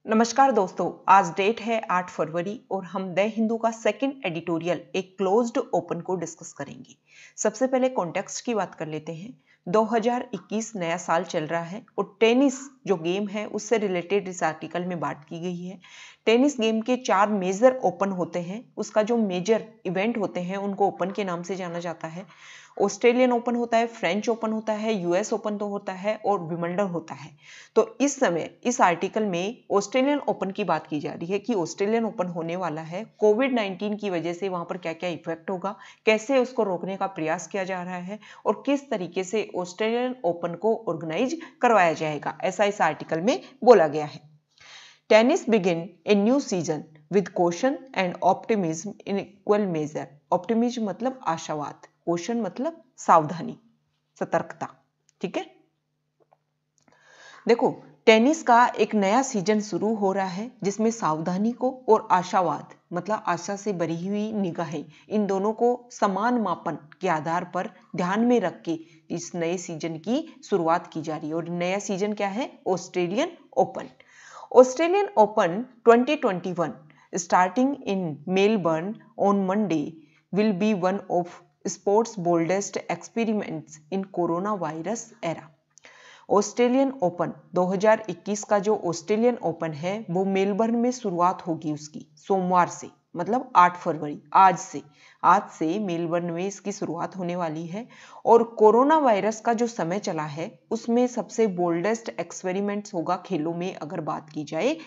नमस्कार दोस्तों, आज डेट है 8 फरवरी और हम द हिंदू का सेकंड एडिटोरियल एक क्लोज्ड ओपन को डिस्कस करेंगे। सबसे पहले कॉन्टेक्स्ट की बात कर लेते हैं। 2021 नया साल चल रहा है और टेनिस जो गेम है उससे रिलेटेड इस आर्टिकल में बात की गई है। टेनिस गेम के 4 मेजर ओपन होते हैं, उसका जो मेजर इवेंट होते हैं उनको ओपन के नाम से जाना जाता है। ऑस्ट्रेलियन ओपन होता है, फ्रेंच ओपन होता है, यूएस ओपन तो होता है और विंबलडन होता है। तो इस समय इस आर्टिकल में ऑस्ट्रेलियन ओपन की बात की जा रही है कि ऑस्ट्रेलियन ओपन होने वाला है, कोविड-19 की वजह से वहां पर क्या क्या इफेक्ट होगा, कैसे उसको रोकने का प्रयास किया जा रहा है और किस तरीके से ऑस्ट्रेलियन ओपन को ऑर्गेनाइज करवाया जाएगा, ऐसा इस आर्टिकल में बोला गया है। Tennis begin a new season with caution and optimism in equal major. Optimism मतलब आशावाद, caution मतलब सावधानी, सतर्कता। ठीक है, देखो टेनिस का एक नया सीजन शुरू हो रहा है जिसमें सावधानी को और आशावाद मतलब आशा से भरी हुई निगाहें, इन दोनों को समान मापन के आधार पर ध्यान में रख के इस नए सीजन की शुरुआत की जा रही है। और नया सीजन क्या है? Australian open. Australian open 2021 starting in Melbourne on Monday will be one of sports boldest experiments in coronavirus era। Australian open 2021 का जो ऑस्ट्रेलियन ओपन है वो मेलबर्न में शुरुआत होगी उसकी सोमवार से, मतलब 8 फरवरी, आज से मेलबर्न में इसकी शुरुआत होने वाली है। और कोरोना वायरस का जो समय चला है उसमें सबसे बोल्डेस्ट एक्सपेरिमेंट्स होगा खेलों में। अगर बात की जाए,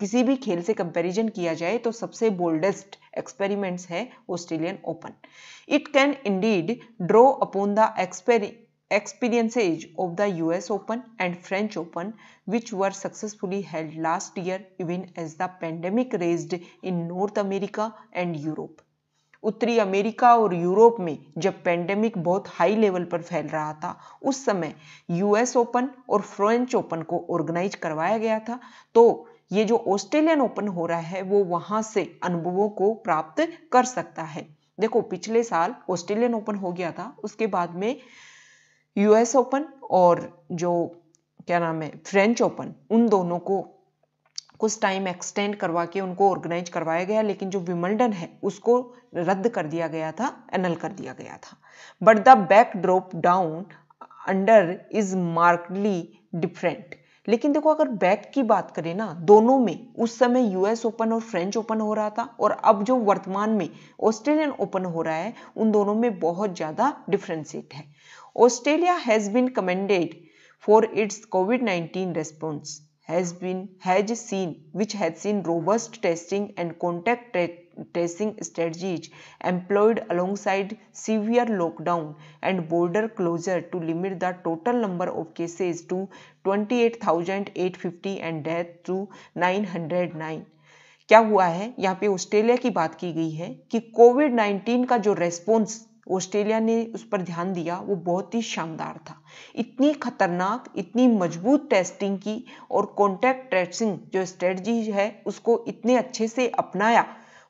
किसी भी खेल से कंपैरिजन किया जाए तो सबसे बोल्डेस्ट एक्सपेरिमेंट्स है Australian open. It can Indeed draw upon the experiences of the US Open and French Open, which were successfully held last year even as the pandemic raged in North America and Europe। उत्तरी America और Europe में जब pandemic बहुत high level पर फैल रहा था उस समय यूएस ओपन और फ्रेंच ओपन को ऑर्गेनाइज करवाया गया था। तो ये जो ऑस्ट्रेलियन ओपन हो रहा है वो वहां से अनुभवों को प्राप्त कर सकता है। देखो पिछले साल ऑस्ट्रेलियन ओपन हो गया था, उसके बाद में यूएस ओपन और जो क्या नाम है फ्रेंच ओपन, उन दोनों को कुछ टाइम एक्सटेंड करवा के उनको ऑर्गेनाइज करवाया गया, लेकिन जो विंबलडन है उसको रद्द कर दिया गया था, एनल कर दिया गया था। But the backdrop Down Under is markedly different. लेकिन देखो अगर बैक की बात करें ना, दोनों में उस समय यूएस ओपन और फ्रेंच ओपन हो रहा था और अब जो वर्तमान में ऑस्ट्रेलियन ओपन हो रहा है उन दोनों में बहुत ज्यादा डिफरेंशिएट है। Australia has been commended for its COVID-19 response, has seen robust testing and contact tracing strategies employed alongside severe lockdown and border closure to limit the total number of cases to 28,850 and death to 909। क्या हुआ है यहाँ पे Australia की बात की गई है कि कोविड-19 का जो रेस्पॉन्स ऑस्ट्रेलिया ने उस पर ध्यान दिया वो बहुत ही शानदार था। इतनी खतरनाक, इतनी मजबूत टेस्टिंग की और कॉन्टैक्ट ट्रेसिंग जो स्ट्रेटजी है उसको इतने अच्छे से अपनाया,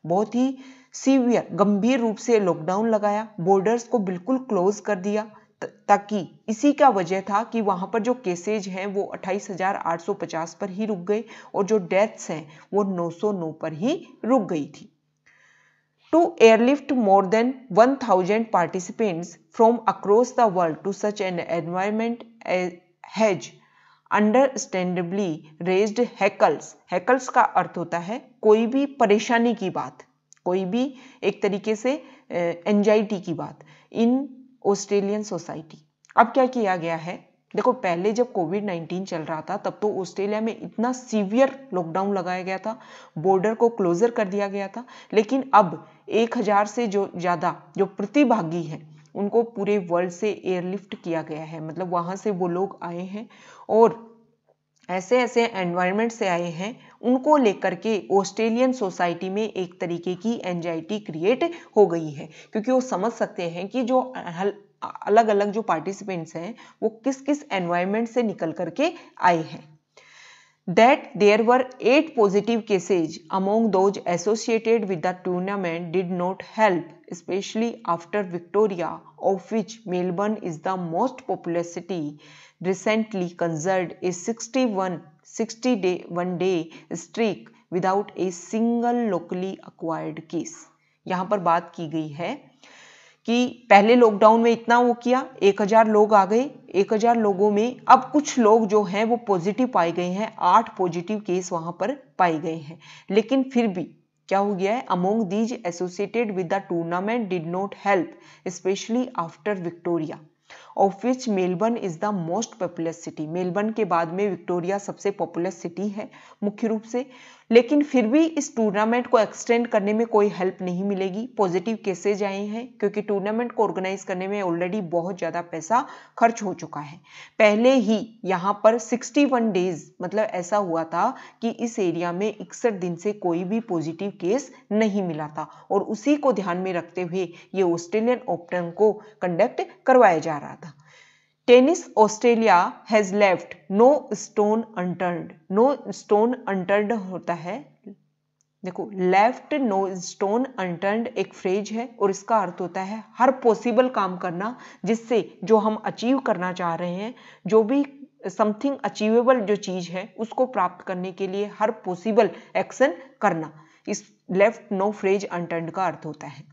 बहुत ही सीवियर गंभीर रूप से लॉकडाउन लगाया, बॉर्डर्स को बिल्कुल क्लोज कर दिया, ताकि इसी का वजह था कि वहां पर जो केसेज हैं वो 28,850 पर ही रुक गए और जो डेथ्स हैं वो 909 पर ही रुक गई थी। To airlift more than 1,000 participants from across the world to such an environment has understandably raised heckles। heckles का अर्थ होता है कोई भी परेशानी की बात, कोई भी एक तरीके से एंजाइटी की बात इन ऑस्ट्रेलियन सोसाइटी। अब क्या किया गया है, देखो पहले जब कोविड-19 चल रहा था तब तो ऑस्ट्रेलिया में इतना सीवियर लॉकडाउन लगाया गया था, बॉर्डर को क्लोजर कर दिया गया था, लेकिन अब 1,000 से जो ज्यादा जो प्रतिभागी हैं उनको पूरे वर्ल्ड से एयरलिफ्ट किया गया है। मतलब वहां से वो लोग आए हैं और ऐसे ऐसे एनवायरनमेंट से आए हैं, उनको लेकर के ऑस्ट्रेलियन सोसाइटी में एक तरीके की एंजाइटी क्रिएट हो गई है, क्योंकि वो समझ सकते हैं कि जो अलग अलग जो पार्टिसिपेंट्स हैं वो किस किस एनवायरनमेंट से निकल करके आए हैं। That there were 8 positive cases among those associated with the tournament did not help, especially after Victoria, of which Melbourne is the most populous city, recently conjured a 61 day streak without a single locally acquired case. यहाँ पर बात की गई है कि पहले lockdown में इतना वो किया, 1000 लोग आ गए, 1000 लोगों में अब कुछ लोग जो हैं वो पॉजिटिव पाए गए हैं, 8 पॉजिटिव केस वहां पर पाए गए हैं। लेकिन फिर भी क्या हो गया है, among these associated with the tournament did not help specially after Victoria of which Melbourne is the most populous city. Melbourne के बाद में विक्टोरिया सबसे पॉपुलर सिटी है मुख्य रूप से। लेकिन फिर भी इस टूर्नामेंट को एक्सटेंड करने में कोई हेल्प नहीं मिलेगी, पॉजिटिव केसेज आए हैं, क्योंकि टूर्नामेंट को ऑर्गेनाइज करने में ऑलरेडी बहुत ज़्यादा पैसा खर्च हो चुका है। पहले ही यहाँ पर 61 डेज मतलब ऐसा हुआ था कि इस एरिया में 61 दिन से कोई भी पॉजिटिव केस नहीं मिला था, और उसी को ध्यान में रखते हुए ये ऑस्ट्रेलियन ओपन को कंडक्ट करवाया जा रहा था। Tennis Australia has left no stone unturned. No stone unturned होता है, देखो लेफ्ट नो स्टोन अनटर्न्ड एक फ्रेज है और इसका अर्थ होता है हर पॉसिबल काम करना जिससे जो हम अचीव करना चाह रहे हैं, जो भी समथिंग अचीवेबल जो चीज है उसको प्राप्त करने के लिए हर पॉसिबल एक्शन करना। इस लेफ्ट नो फ्रेज अनटर्न्ड का अर्थ होता है।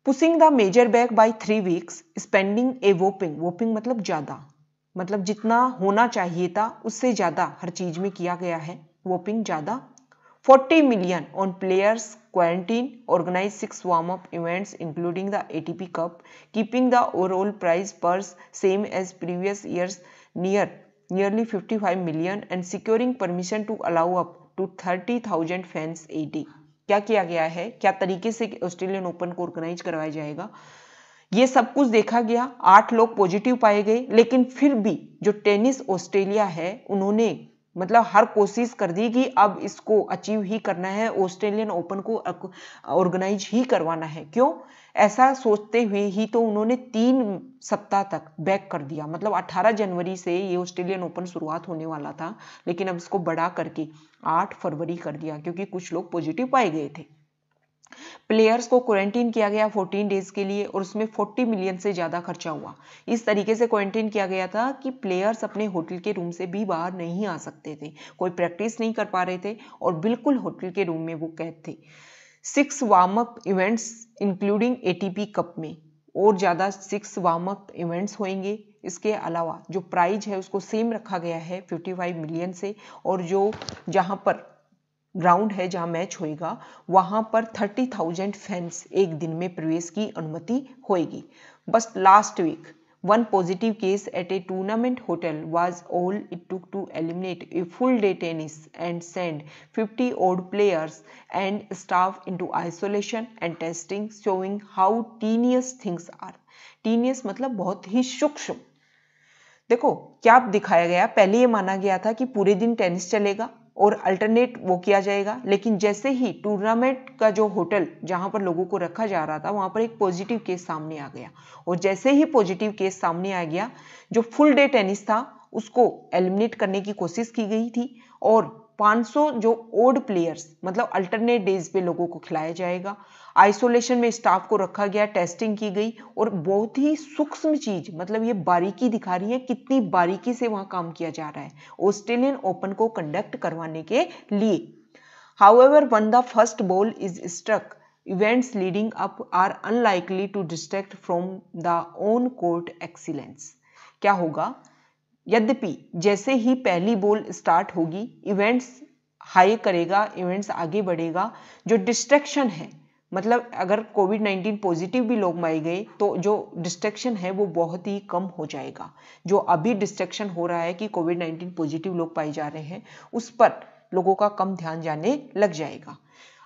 Pushing the major back by 3 weeks spending a whopping. Whopping मतलब ज्यादा, मतलब जितना होना चाहिए था उससे ज्यादा हर चीज में किया गया है, वोपिंग ज्यादा। 40 million on players quarantine, organized 6 warm-up events including the ATP Cup, keeping the overall prize purse same as previous years nearly 55 million and securing permission to allow up to 30,000 fans a day। क्या किया गया है, क्या तरीके से Australian open को organise करवाया जाएगा, ये सब कुछ देखा गया। 8 लोग पॉजिटिव पाए गए, लेकिन फिर भी जो टेनिस ऑस्ट्रेलिया है उन्होंने मतलब हर कोशिश कर दी कि अब इसको अचीव ही करना है, ऑस्ट्रेलियन ओपन को ऑर्गेनाइज ही करवाना है। क्यों ऐसा सोचते हुए ही तो उन्होंने 3 सप्ताह तक बैक कर दिया, मतलब 18 जनवरी से ये ऑस्ट्रेलियन ओपन शुरुआत होने वाला था, लेकिन अब इसको बढ़ा करके 8 फरवरी कर दिया क्योंकि कुछ लोग पॉजिटिव पाए गए थे। प्लेयर्स को क्वारंटीन किया गया 14 डेज के लिए और उसमें 40 मिलियन से ज्यादा खर्चा हुआ। इस तरीके से क्वारंटीन किया गया था कि प्लेयर्स अपने होटल के रूम से भी बाहर नहीं आ सकते थे, कोई प्रैक्टिस नहीं कर पा रहे थे और बिल्कुल होटल के रूम में वो कैद थे। 6 warm up events including ATP cup में और ज्यादा 6 वार्म अप इवेंट्स होंगे। इसके अलावा जो प्राइज है उसको सेम रखा गया है 55 मिलियन से, और जो जहां पर ग्राउंड है जहां मैच होएगा वहां पर 30,000 फैंस एक दिन में प्रवेश की अनुमति होएगी। बस last week 1 positive case at a tournament hotel was all it took to eliminate a full day tennis and send 50 odd players and staff into isolation and testing, showing how tedious things are। टीनियस मतलब बहुत ही सूक्ष्म। देखो क्या दिखाया गया, पहले ये माना गया था कि पूरे दिन टेनिस चलेगा और अल्टरनेट वो किया जाएगा, लेकिन जैसे ही टूर्नामेंट का जो होटल जहां पर लोगों को रखा जा रहा था वहां पर एक पॉजिटिव केस सामने आ गया, और जैसे ही पॉजिटिव केस सामने आ गया जो फुल डे टेनिस था उसको एलिमिनेट करने की कोशिश की गई थी, और 500 जो ओड प्लेयर्स मतलब अल्टरनेट डेज पे लोगों को खिलाया जाएगा। आइसोलेशन में स्टाफ को रखा गया, टेस्टिंग की गई, और बहुत ही सूक्ष्म चीज मतलब ये बारीकी दिखा रही है कितनी बारीकी से वहां काम किया जा रहा है ऑस्ट्रेलियन ओपन को कंडक्ट करवाने के लिए। However when the first ball is struck, events leading up are unlikely to distract from the on court excellence. क्या होगा, यद्यपि जैसे ही पहली बॉल स्टार्ट होगी इवेंट्स हाई करेगा, इवेंट्स आगे बढ़ेगा, जो डिस्ट्रैक्शन है मतलब अगर कोविड-19 पॉजिटिव भी लोग पाए गए तो जो डिस्ट्रैक्शन है वो बहुत ही कम हो जाएगा। जो अभी डिस्ट्रैक्शन हो रहा है कि कोविड-19 पॉजिटिव लोग पाए जा रहे हैं उस पर लोगों का कम ध्यान जाने लग जाएगा।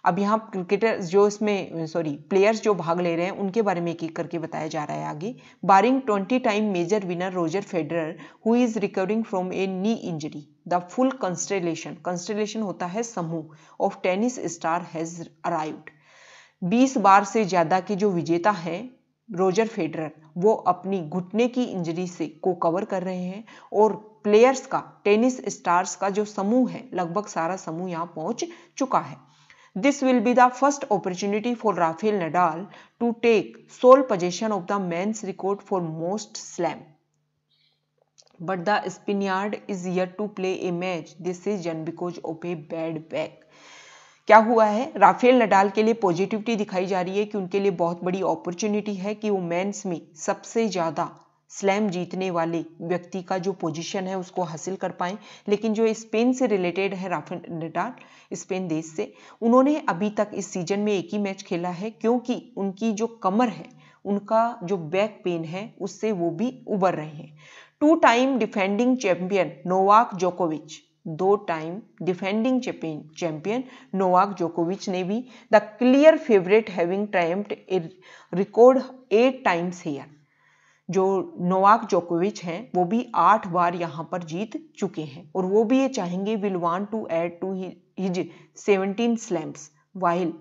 अब यहाँ क्रिकेटर्स जो इसमें प्लेयर्स जो भाग ले रहे हैं उनके बारे में एक एक करके बताया जा रहा है आगे। Barring 20 time major winner Roger Federer who is recovering from a knee injury, the full constellation होता है समूह of tennis star has arrived. 20 बार से ज्यादा के जो विजेता है रोजर फेडरर वो अपनी घुटने की इंजरी से को कवर कर रहे हैं, और प्लेयर्स का टेनिस स्टार्स का जो समूह है लगभग सारा समूह यहाँ पहुंच चुका है। This will be the first opportunity for Rafael Nadal to take sole possession of the men's record for most slam। But the Spaniard is yet to play a match this season because of a bad back. क्या हुआ है, Rafael Nadal के लिए positivity दिखाई जा रही है कि उनके लिए बहुत बड़ी अपॉर्चुनिटी है कि वो मेंस में सबसे ज्यादा स्लैम जीतने वाले व्यक्ति का जो पोजीशन है उसको हासिल कर पाए। लेकिन जो स्पेन से रिलेटेड है राफेल नडाल, स्पेन देश से, उन्होंने अभी तक इस सीजन में एक ही मैच खेला है क्योंकि उनकी जो कमर है, उनका जो बैक पेन है, उससे वो भी उबर रहे हैं। 2 टाइम डिफेंडिंग चैंपियन नोवाक जोकोविच, 2 टाइम डिफेंडिंग चैंपियन नोवाक जोकोविच ने भी the clear favourite having triumphed A record 8 times here. जो नोवाक जोकोविच हैं वो भी 8 बार यहाँ पर जीत चुके हैं और वो भी ये चाहेंगे will want to add to his 17 slams while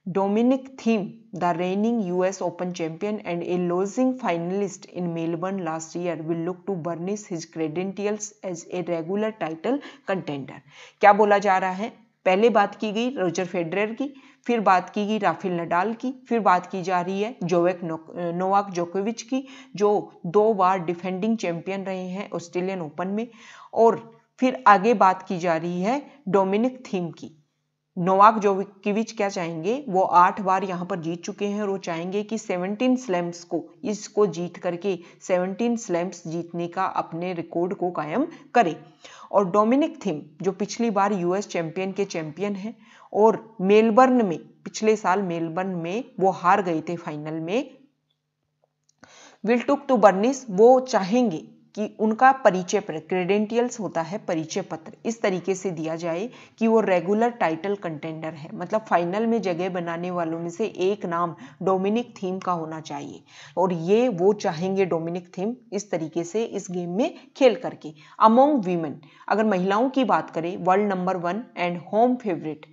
Dominic Thiem the reigning US Open champion and a losing finalist in Melbourne last year will look to burnish his credentials as a regular title contender. क्या बोला जा रहा है, पहले बात की गई Roger Federer की, फिर बात की गई राफेल नडाल की, फिर बात की जा रही है नोवाक जोकोविच की जो 2 बार डिफेंडिंग चैंपियन रहे हैं ऑस्ट्रेलियन ओपन में, और फिर आगे बात की जा रही है डोमिनिक थीम की। नोवाक जोकोविच क्या चाहेंगे, वो 8 बार यहाँ पर जीत चुके हैं और वो चाहेंगे कि 17 स्लैम्स को इसको जीत करके 17 स्लैम्स जीतने का अपने रिकॉर्ड को कायम करें। और डोमिनिक थीम जो पिछली बार यूएस चैंपियन के चैंपियन हैं और मेलबर्न में पिछले साल मेलबर्न में वो हार गए थे फाइनल में, विल टुक टू बर्निश, वो चाहेंगे कि उनका परिचय पत्र, क्रेडेंशियल्स होता है परिचय पत्र, इस तरीके से दिया जाए कि वो रेगुलर टाइटल कंटेंडर है, मतलब फाइनल में जगह बनाने वालों में से एक नाम डोमिनिक थीम का होना चाहिए और ये वो चाहेंगे डोमिनिक थीम इस तरीके से इस गेम में खेल करके। अमोंग वीमेन अगर महिलाओं की बात करें, world number 1 and home favourite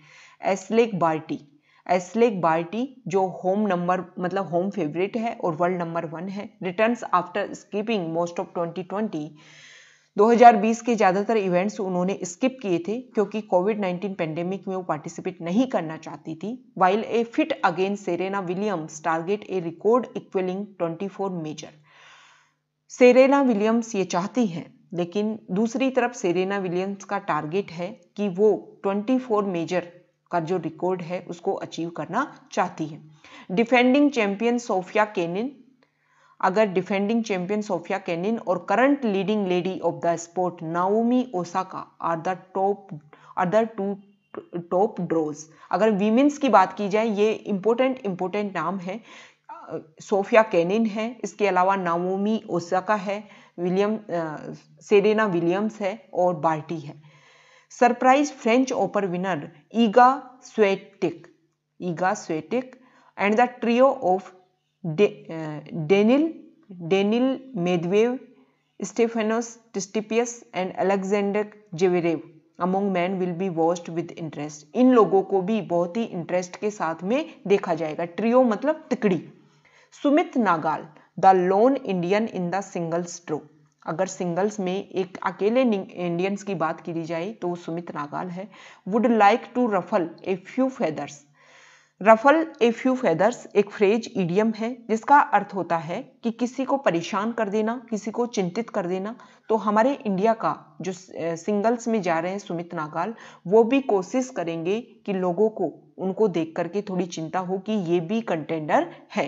Ashleigh Barty जो होम नंबर मतलब होम फेवरेट है और वर्ल्ड नंबर 1 है, returns after skipping most of 2020 के ज़्यादातर इवेंट्स उन्होंने स्किप किए थे क्योंकि कोविड-19 पेंडेमिक में वो पार्टिसिपेट नहीं करना चाहती थी। While a fit again Serena Williams target a record equalling 24 major. Serena Williams ये चाहती हैं, लेकिन दूसरी तरफ सेरेना विलियम्स का टारगेट है कि वो 24 मेजर का जो रिकॉर्ड है उसको अचीव करना चाहती है। डिफेंडिंग चैंपियन सोफिया केनिन, अगर डिफेंडिंग चैंपियन सोफिया केनिन और current leading lady of the sport Naomi Osaka are the two top draws. अगर वीमेंस की बात की जाए, ये इंपॉर्टेंट नाम है, सोफिया केनिन है, इसके अलावा नाओमी ओसाका है, सेरेना विलियम्स है और बार्टी है। Surprise French Open winner Iga Swiatek and the trio of Daniil Medvedev, Stefanos Tsitsipas and Alexander Zverev among men will be watched with interest. इन लोगों को भी बहुत ही इंटरेस्ट के साथ में देखा जाएगा। ट्रियो मतलब तिकड़ी। Sumit Nagal the lone Indian in the singles draw, अगर सिंगल्स में एक अकेले इंडियंस की बात की जाए तो वो सुमित नागाल है। Would like to ruffle a few feathers, ruffle a few feathers एक फ्रेज इडियम है जिसका अर्थ होता है कि किसी को परेशान कर देना, किसी को चिंतित कर देना। तो हमारे इंडिया का जो सिंगल्स में जा रहे हैं सुमित नागाल, वो भी कोशिश करेंगे कि लोगों को उनको देख करके थोड़ी चिंता हो कि ये भी कंटेंडर है।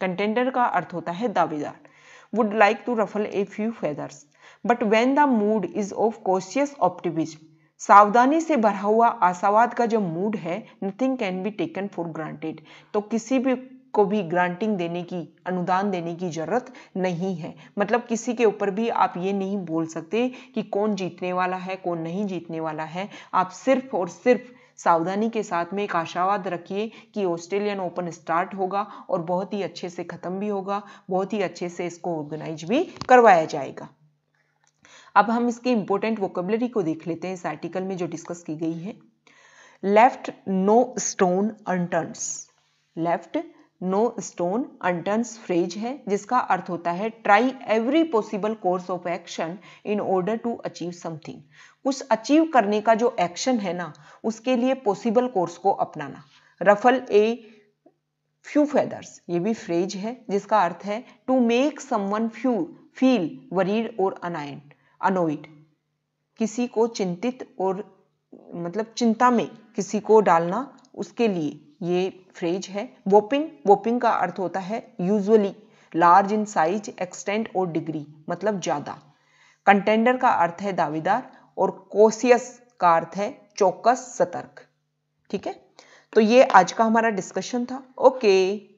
कंटेंडर का अर्थ होता है दावेदार। would like to ruffle a few feathers, but when the mood is of cautious optimism, सावधानी से भरा हुआ आशावाद का जो मूड है, nothing can be taken for granted, तो किसी भी को भी ग्रांटिंग देने की, अनुदान देने की जरूरत नहीं है। मतलब किसी के ऊपर भी आप ये नहीं बोल सकते कि कौन जीतने वाला है, कौन नहीं जीतने वाला है। आप सिर्फ और सिर्फ सावधानी के साथ में एक आशावाद रखिए कि ऑस्ट्रेलियन ओपन स्टार्ट होगा और बहुत ही अच्छे से खत्म भी होगा, बहुत ही अच्छे से इसको ऑर्गेनाइज भी करवाया जाएगा। अब हम इसके इंपॉर्टेंट वोकेबलरी को देख लेते हैं इस आर्टिकल में जो डिस्कस की गई है। Left no stone unturns, left no stone unturns phrase है जिसका अर्थ होता है try every possible course of action in order to achieve something. कुछ अचीव करने का जो एक्शन है ना, उसके लिए पॉसिबल कोर्स को अपनाना। रफल ए फ्यू फेदर्स, ये भी फ्रेज है जिसका अर्थ है to make someone few feel worried और अनोइड, किसी को चिंतित और मतलब चिंता में किसी को डालना, उसके लिए ये फ्रेज है। वोपिंग का अर्थ होता है usually, large in size, extent और डिग्री, मतलब ज्यादा। कंटेंडर का अर्थ है दावेदार और कॉशियस का अर्थ है चौकस, सतर्क। ठीक है, तो ये आज का हमारा डिस्कशन था। ओके।